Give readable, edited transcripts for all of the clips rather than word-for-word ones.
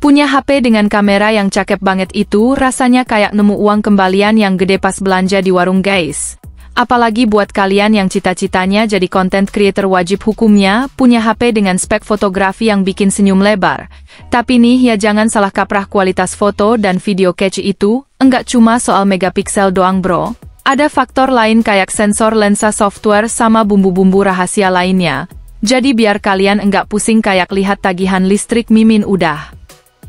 Punya HP dengan kamera yang cakep banget itu rasanya kayak nemu uang kembalian yang gede pas belanja di warung guys. Apalagi buat kalian yang cita-citanya jadi content creator, wajib hukumnya punya HP dengan spek fotografi yang bikin senyum lebar. Tapi nih ya, jangan salah kaprah kualitas foto dan video catchy itu, enggak cuma soal megapiksel doang bro. Ada faktor lain kayak sensor, lensa, software, sama bumbu-bumbu rahasia lainnya. Jadi biar kalian enggak pusing kayak lihat tagihan listrik Mimin udah.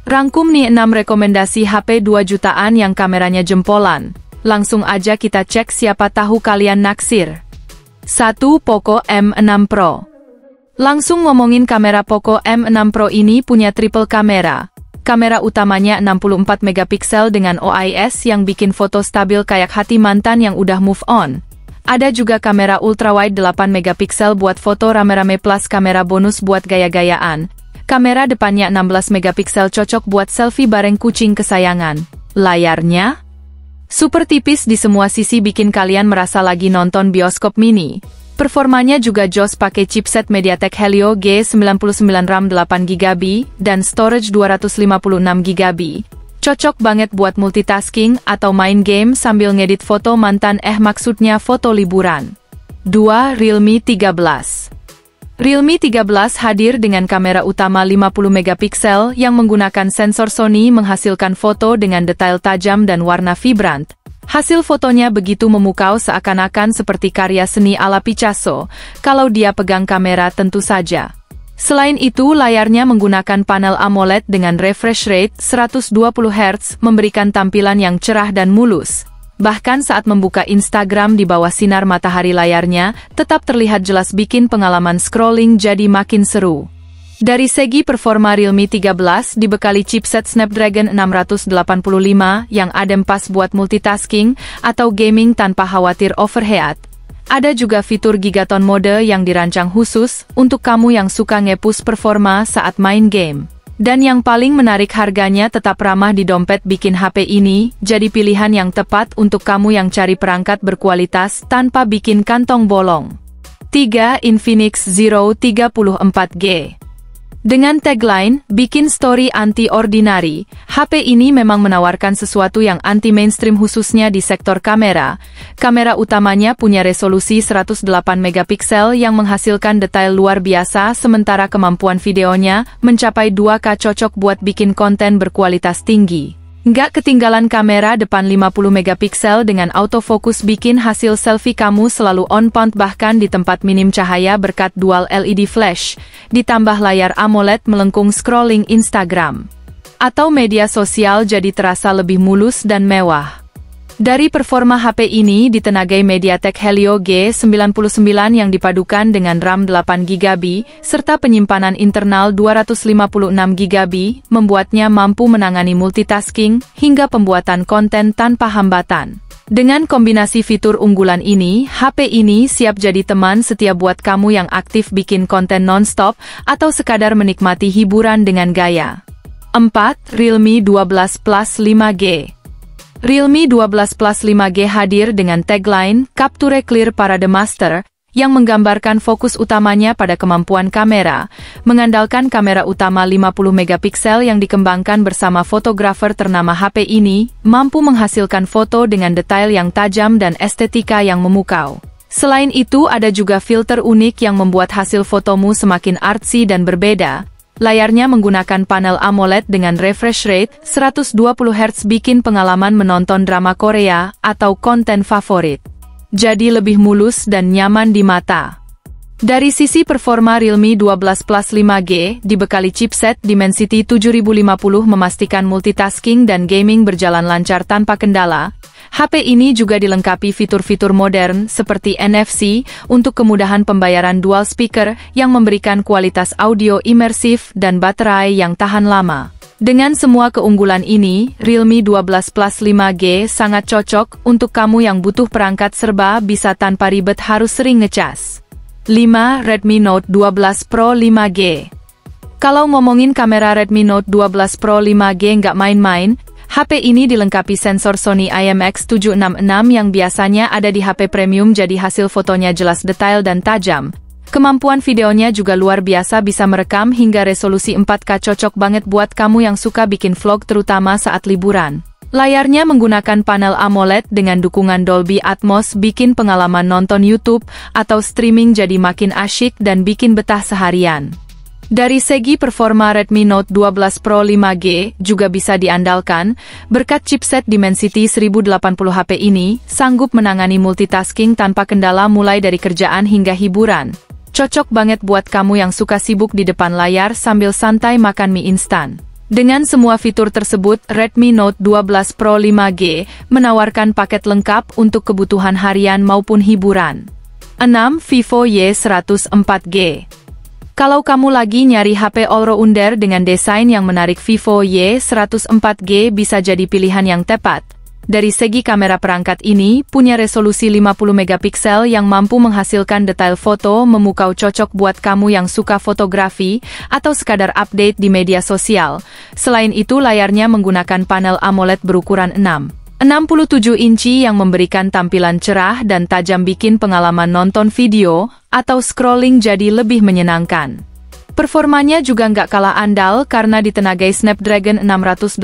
Rangkum nih 6 rekomendasi HP 2 jutaan yang kameranya jempolan. Langsung aja kita cek, siapa tahu kalian naksir. 1. Poco M6 Pro. Langsung ngomongin kamera. Poco M6 Pro ini punya triple kamera. Kamera utamanya 64 megapiksel dengan OIS yang bikin foto stabil kayak hati mantan yang udah move on. Ada juga kamera ultrawide 8 megapiksel buat foto rame-rame, plus kamera bonus buat gaya-gayaan. Kamera depannya 16 megapiksel cocok buat selfie bareng kucing kesayangan. Layarnya super tipis di semua sisi, bikin kalian merasa lagi nonton bioskop mini. Performanya juga jos, pakai chipset MediaTek Helio G99, RAM 8GB, dan storage 256GB. Cocok banget buat multitasking atau main game sambil ngedit foto mantan, maksudnya foto liburan. 2. Realme 13. Realme 13 hadir dengan kamera utama 50 megapiksel yang menggunakan sensor Sony, menghasilkan foto dengan detail tajam dan warna vibrant. Hasil fotonya begitu memukau, seakan-akan seperti karya seni ala Picasso, kalau dia pegang kamera tentu saja. Selain itu, layarnya menggunakan panel AMOLED dengan refresh rate 120Hz, memberikan tampilan yang cerah dan mulus. Bahkan saat membuka Instagram di bawah sinar matahari, layarnya tetap terlihat jelas, bikin pengalaman scrolling jadi makin seru. Dari segi performa, Realme 13 dibekali chipset Snapdragon 685 yang adem, pas buat multitasking atau gaming tanpa khawatir overheat. Ada juga fitur Gigaton mode yang dirancang khusus untuk kamu yang suka nge-push performa saat main game. Dan yang paling menarik, harganya tetap ramah di dompet, bikin HP ini jadi pilihan yang tepat untuk kamu yang cari perangkat berkualitas tanpa bikin kantong bolong. 3. Infinix Zero 34G. Dengan tagline, bikin story anti-ordinary, HP ini memang menawarkan sesuatu yang anti-mainstream, khususnya di sektor kamera. Kamera utamanya punya resolusi 108 megapiksel yang menghasilkan detail luar biasa, sementara kemampuan videonya mencapai 2K, cocok buat bikin konten berkualitas tinggi. Nggak ketinggalan kamera depan 50 megapiksel dengan autofocus, bikin hasil selfie kamu selalu on point, bahkan di tempat minim cahaya berkat dual LED flash. Ditambah layar AMOLED melengkung, scrolling Instagram atau media sosial jadi terasa lebih mulus dan mewah. Dari performa HP ini ditenagai MediaTek Helio G99 yang dipadukan dengan RAM 8GB, serta penyimpanan internal 256GB, membuatnya mampu menangani multitasking, hingga pembuatan konten tanpa hambatan. Dengan kombinasi fitur unggulan ini, HP ini siap jadi teman setia buat kamu yang aktif bikin konten non-stop, atau sekadar menikmati hiburan dengan gaya. 4. Realme 12 Plus 5G. Realme 12 Plus 5G hadir dengan tagline, Capture Clear Parade Master, yang menggambarkan fokus utamanya pada kemampuan kamera, mengandalkan kamera utama 50 megapiksel yang dikembangkan bersama fotografer ternama. HP ini mampu menghasilkan foto dengan detail yang tajam dan estetika yang memukau. Selain itu, ada juga filter unik yang membuat hasil fotomu semakin artsy dan berbeda. Layarnya menggunakan panel AMOLED dengan refresh rate 120Hz, bikin pengalaman menonton drama Korea atau konten favorit jadi lebih mulus dan nyaman di mata. Dari sisi performa, Realme 12 Plus 5G dibekali chipset Dimensity 7050, memastikan multitasking dan gaming berjalan lancar tanpa kendala. HP ini juga dilengkapi fitur-fitur modern seperti NFC untuk kemudahan pembayaran, dual speaker yang memberikan kualitas audio imersif, dan baterai yang tahan lama. Dengan semua keunggulan ini, Realme 12 Plus 5G sangat cocok untuk kamu yang butuh perangkat serba bisa tanpa ribet harus sering ngecas. 5. Redmi Note 12 Pro 5G. Kalau ngomongin kamera, Redmi Note 12 Pro 5G nggak main-main. HP ini dilengkapi sensor Sony IMX766 yang biasanya ada di HP premium, jadi hasil fotonya jelas, detail dan tajam. Kemampuan videonya juga luar biasa, bisa merekam hingga resolusi 4K, cocok banget buat kamu yang suka bikin vlog terutama saat liburan. Layarnya menggunakan panel AMOLED dengan dukungan Dolby Atmos, bikin pengalaman nonton YouTube atau streaming jadi makin asyik dan bikin betah seharian. Dari segi performa, Redmi Note 12 Pro 5G juga bisa diandalkan. Berkat chipset Dimensity 1080 HP ini sanggup menangani multitasking tanpa kendala, mulai dari kerjaan hingga hiburan. Cocok banget buat kamu yang suka sibuk di depan layar sambil santai makan mie instan. Dengan semua fitur tersebut, Redmi Note 12 Pro 5G menawarkan paket lengkap untuk kebutuhan harian maupun hiburan. 6. Vivo Y104G. Kalau kamu lagi nyari HP all-rounder dengan desain yang menarik, Vivo Y104G bisa jadi pilihan yang tepat. Dari segi kamera, perangkat ini punya resolusi 50 megapiksel yang mampu menghasilkan detail foto memukau, cocok buat kamu yang suka fotografi atau sekadar update di media sosial. Selain itu, layarnya menggunakan panel AMOLED berukuran 6,67 inci yang memberikan tampilan cerah dan tajam, bikin pengalaman nonton video atau scrolling jadi lebih menyenangkan. Performanya juga nggak kalah andal karena ditenagai Snapdragon 685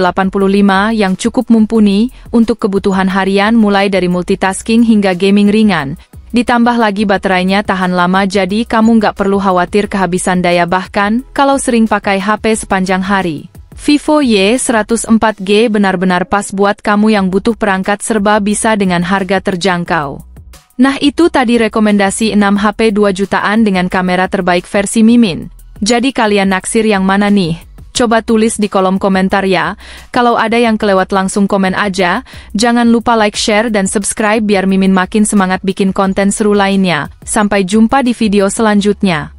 yang cukup mumpuni untuk kebutuhan harian, mulai dari multitasking hingga gaming ringan. Ditambah lagi baterainya tahan lama, jadi kamu nggak perlu khawatir kehabisan daya bahkan kalau sering pakai HP sepanjang hari. Vivo Y104G benar-benar pas buat kamu yang butuh perangkat serba bisa dengan harga terjangkau. Nah, itu tadi rekomendasi 6 HP 2 jutaan dengan kamera terbaik versi Mimin. Jadi kalian naksir yang mana nih? Coba tulis di kolom komentar ya. Kalau ada yang kelewat langsung komen aja. Jangan lupa like, share, dan subscribe biar Mimin makin semangat bikin konten seru lainnya. Sampai jumpa di video selanjutnya.